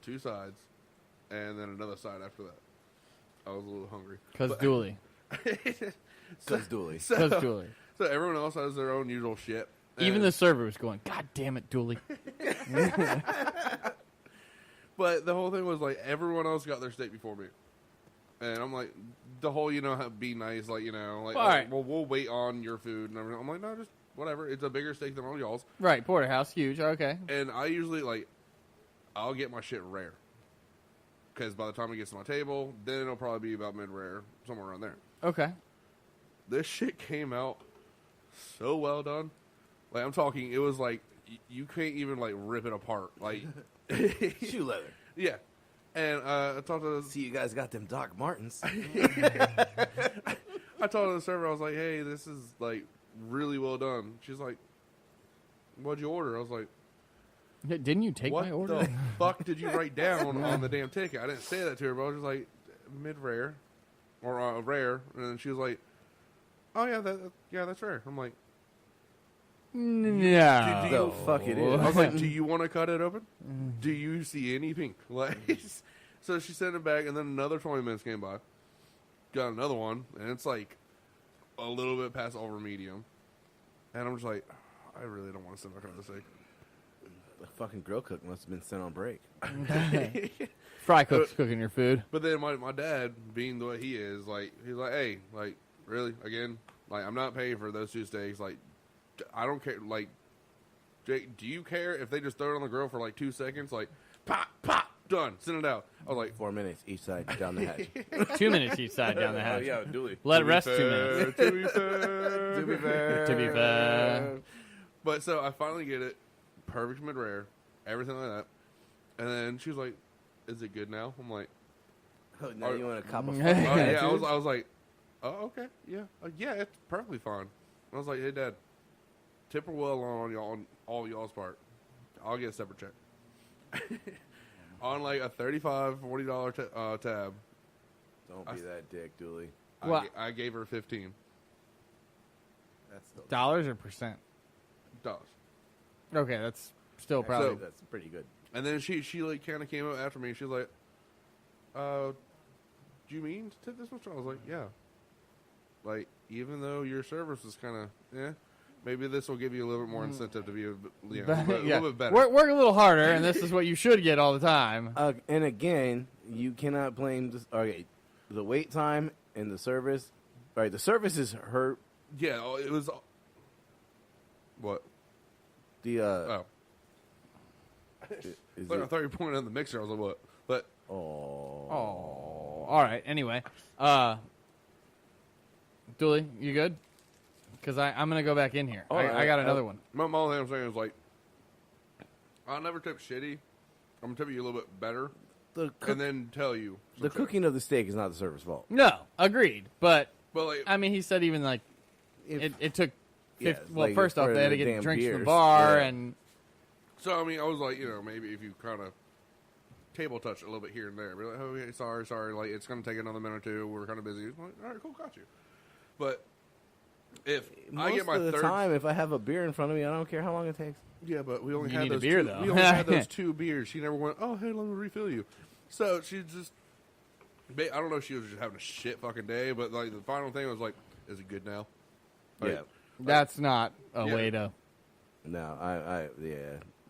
2 sides, and then another side after that. I was a little hungry. Because Dooley. Because Dooley. Because Dooley. So everyone else has their own usual shit. Even And- the server was going, God damn it, Dooley. But the whole thing was like everyone else got their steak before me, and I'm like, the whole be nice, like like All right. well we'll wait on your food and everything. I'm like, no, just whatever. It's a bigger steak than all y'all's, Right, porterhouse, huge. Okay. and I usually I'll get my shit rare because by the time it gets to my table, then it'll probably be about mid rare, somewhere around there. Okay. This shit came out so well done. Like I'm talking, it was like you can't even rip it apart. Like Shoe leather. yeah. And I talked to See, you guys got them Doc Martens. I told the server, I was like, hey, this is really well done. She's like, what'd you order? I was like, Didn't you take what my order? the fuck did you write down on the damn ticket? I didn't say that to her, but I was just like, mid rare or rare. And then she was like, oh yeah, that's rare. I'm like, No. The fuck it is. I was like, do you want to cut it open? Do you see any pink? So she sent it back, and then another 20 minutes came by. Got another one, and it's a little bit past over medium. And I'm just like, I really don't want to send back on this thing. The fucking grill cook must have been sent on break. Fry cook's cooking your food. But then my dad, being the way he is, he's like, hey, really, again, I'm not paying for those 2 steaks. I don't care. Jake, do you care if they just throw it on the grill for 2 seconds? Pop, pop, done. Send it out. I was like, 4 minutes each side down the hatch. 2 minutes each side down the hatch. Yeah, Dooley. Let it rest 2 minutes. To be fair. To be fair. To be fair. But so I finally get it. Perfect mid rare. Everything like that. And then she was like, is it good now? I'm like, Oh, now you want a cup of oh, yeah. I attitude? was like, oh, okay. Yeah. Yeah, it's perfectly fine. I was like, hey, Dad, tip her well on all y'all's part. I'll get a separate check. On a $35, $40 tab. Don't be that dick, Dooley. What? I gave her $15. That's still Dollars or percent? Okay, that's still probably. that's pretty good. And then she kind of came up after me. She was like, do you mean to tip this much? I was like, yeah. Even though your service is kind of, maybe this will give you a little bit more incentive to be a little bit better. Work a little harder, and this is what you should get all the time. And again, you cannot blame the wait time and the service. All right, the service is her. Yeah, it was. What? The Oh. is I it, thought you were pointing at the mixer. I was like, what? But Oh, all right. Anyway, Dooley, you good? Because I'm gonna go back in here. I got another one. my only thing I'm saying is I'll never tip shitty. I'm gonna tip you a little bit better, and then tell you the cooking of the steak is not the server's fault. No, agreed. But But I mean, he said even it took. Yeah, First off, for they had to the get damn drinks from the beers. bar, Yeah. and so I mean, I was like, maybe if you kind of table touch a little bit here and there, be like, oh, yeah, sorry, it's gonna take another minute or two. We're kind of busy. I'm like, all right, cool, got you. But if I Most get my of the third time, if I have a beer in front of me, I don't care how long it takes. Yeah, but we only You had need a those beer, two, though. We only had those 2 beers. She never went, oh, hey, let me refill you. So she just, I don't know if she was just having a shit fucking day, but the final thing was like, is it good now? Yeah. that's not a Yeah. way to. No, yeah.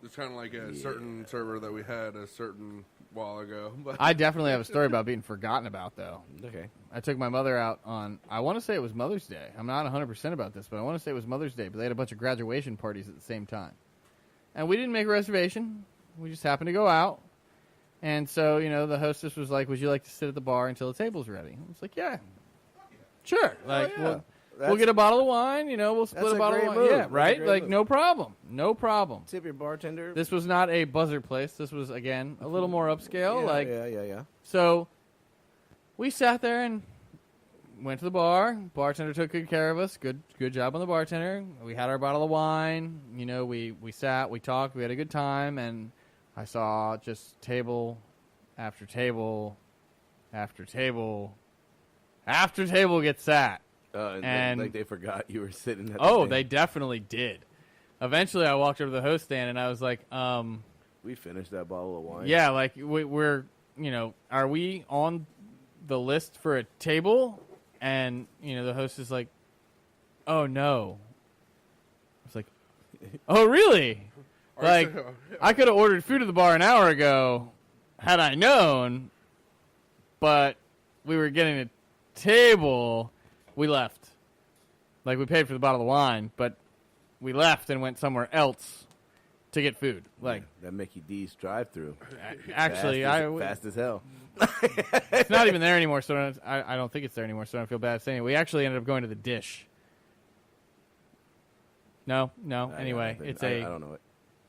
It's kind of like a certain server that we had a certain while ago. But I definitely have a story about being forgotten about, though. Okay. I took my mother out on, I want to say it was Mother's Day. I'm not 100% about this, but I want to say it was Mother's Day, but they had a bunch of graduation parties at the same time. And we didn't make a reservation. We just happened to go out. And so, the hostess was like, would you like to sit at the bar until the table's ready? I was like, yeah. Sure. Like, yeah. we'll get a bottle of wine, we'll split That's a a bottle of great wine. move. Yeah, That's a right? great Like, move. no problem. No problem. Tip your bartender. This was not a buzzer place. This was, again, a little more upscale. Yeah. So we sat there and went to the bar. Bartender took good care of us. Good job on the bartender. We had our bottle of wine. We sat, we talked, we had a good time, and I saw just table after table after table after table get sat. And like they forgot you were sitting at the Oh, table. they definitely did. Eventually, I walked over to the host stand, and I was like, We finished that bottle of wine. yeah, like, we're, are we on the list for a table? And, the host is like, oh, no. I was like, oh, really? Like, I could have ordered food at the bar an hour ago had I known, but we were getting a table. We left. Like, we paid for the bottle of wine, but we left and went somewhere else to get food. Like, that Mickey D's drive-through. actually, fast as hell. it's not even there anymore, so I don't think it's there anymore, so I don't feel bad saying it. We actually ended up going to the Dish. No. Anyway, I don't know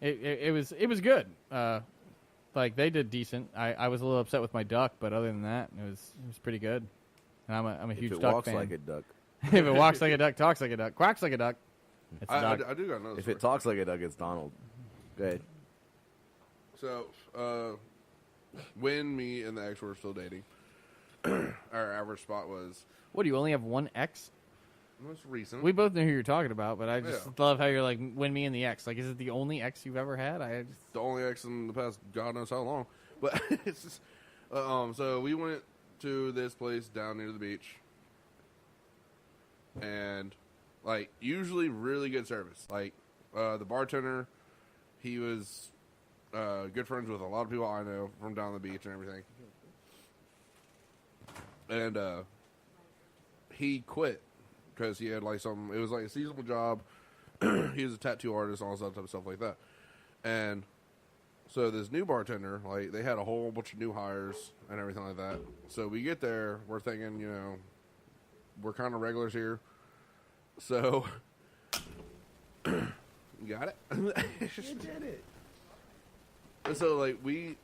it. It was good. Like, they did decent. I was a little upset with my duck, but other than that, it was pretty good. And I'm a huge If it duck walks fan. like a duck. If it walks like a duck, talks like a duck, quacks like a duck, it's a duck. I do got another If story. it talks like a duck, it's Donald. Go ahead. So, when me and the ex were still dating, our average spot was What, do you only have one ex? most recent. We both know who you're talking about, but I just Yeah. love how you're like, when me and the ex. Like, is it the only ex you've ever had? The only ex in the past God knows how long. But it's just, so we went to this place down near the beach, and like usually really good service. Like the bartender, he was good friends with a lot of people I know from down the beach and everything, and he quit because he had like some. It was like a seasonal job. He was a tattoo artist, all that type of stuff like that, and. So this new bartender, like, they had a whole bunch of new hires and everything like that. So we get there, we're thinking, we're kind of regulars here. So, got it? You did it. And so, like, we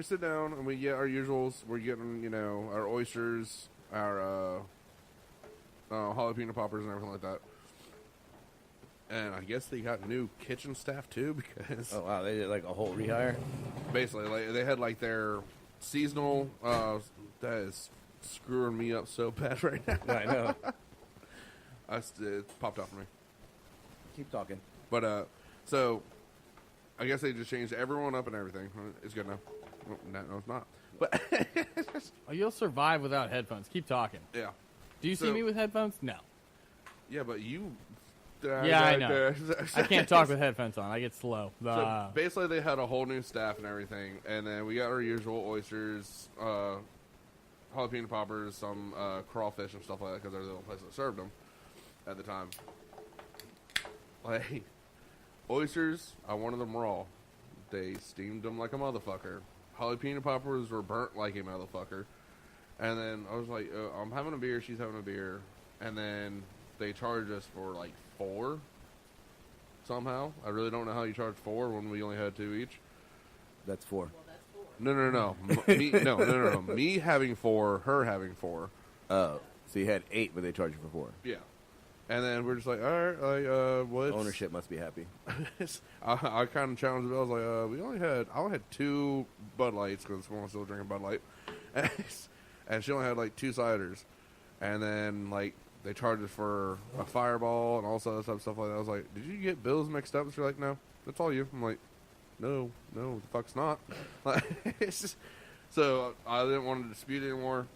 sit down and we get our usuals. We're getting, our oysters, our jalapeno poppers and everything like that. And I guess they got new kitchen staff too because Oh, wow. They did like a whole rehire? basically like they had like their seasonal. That is screwing me up so bad right now. I know. It popped off for me. Keep talking. But so I guess they just changed everyone up and everything. It's good enough. Well, no, it's not. But Oh, you'll survive without headphones. Keep talking. yeah, Do you see So- me with headphones? No. yeah. But you. Yeah, I know. I can't talk with headphones on. I get slow. So basically, they had a whole new staff and everything, and then we got our usual oysters, jalapeno poppers, some crawfish and stuff like that because they're the only place that served them at the time. Like oysters, I wanted them raw. They steamed them like a motherfucker. Jalapeno poppers were burnt like a motherfucker. And then I was like, I'm having a beer, she's having a beer, and then they charged us for like 4 somehow. I really don't know how you charge 4 when we only had 2 each. That's 4. No. No. Me having 4, her having 4. Oh. So you had 8, but they charged you for 4. Yeah. And then we're just like, all right, like, what's... Ownership must be happy. I kind of challenged it. I was like, I only had 2 Bud Lights because someone was still drinking Bud Light. And she only had like 2 ciders. And then, like, they charged us for a Fireball and all sorts of stuff like that. I was like, did you get bills mixed up? And she's like, no, that's all you. I'm like, no, the fuck's not. Like, it's just, so I didn't want to dispute anymore.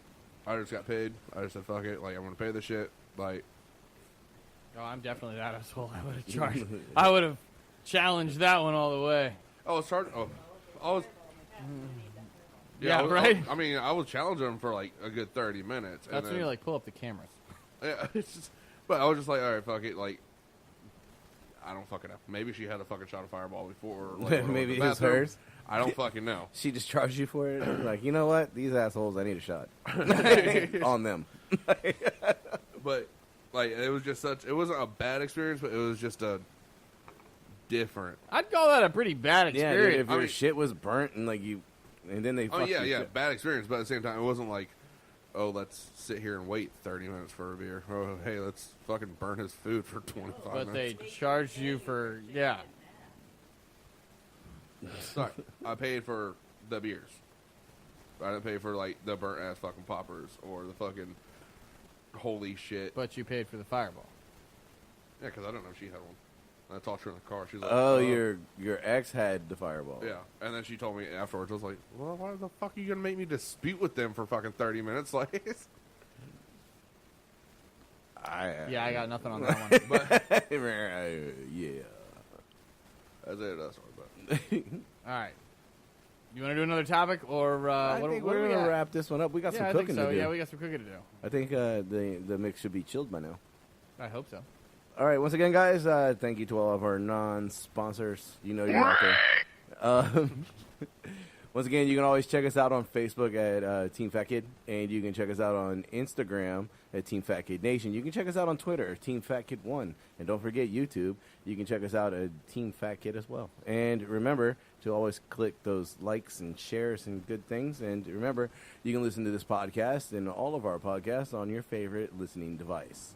I just got paid. I just said, fuck it. Like, I'm going to pay this shit. Like, oh, I'm definitely that asshole. I would have charged. I would have challenged that one all the way. I was charged. I was. Yeah, I right? I was challenging them for like a good 30 minutes. That's and when then, you like pull up the cameras. Yeah, it's just, but I was just like, all right, fuck it. Like, I don't fucking know. Maybe she had a fucking shot of Fireball before. Like, Maybe it was it's hers. I don't fucking know. She just charged you for it. Like, you know what? These assholes, I need a shot on them. But like, it was just such. It wasn't a bad experience, but it was just a different. I'd call that a pretty bad Yeah, dude, experience. if your shit was burnt and like you, and then they. Oh fucked yeah, your yeah, shit. bad experience. But at the same time, it wasn't like, oh, let's sit here and wait 30 minutes for a beer. Oh, hey, let's fucking burn his food for 25 But they minutes. charged you for Sorry, I paid for the beers. I didn't pay for like the burnt ass fucking poppers or the fucking holy shit. But you paid for the Fireball. Yeah, because I don't know if she had one. I talked to her in the car. She's like, Oh, your ex had the Fireball. Yeah, and then she told me afterwards. I was like, "Well, why the fuck are you gonna make me dispute with them for fucking 30 minutes?" Like, Yeah, I got nothing on that one. but yeah. that's it. That's all. But All right. You want to do another topic, or I what, think what do we're we gonna got? wrap this one up. We got Yeah, some I cooking think so. to do. Yeah, we got some cooking to do. I think the mix should be chilled by now. I hope so. All right, once again, guys, thank you to all of our non-sponsors. You know you're out there. Once again, you can always check us out on Facebook at Team Fat Kid, and you can check us out on Instagram at Team Fat Kid Nation. You can check us out on Twitter, Team Fat Kid 1. And don't forget YouTube. You can check us out at Team Fat Kid as well. And remember to always click those likes and shares and good things. And remember, you can listen to this podcast and all of our podcasts on your favorite listening device.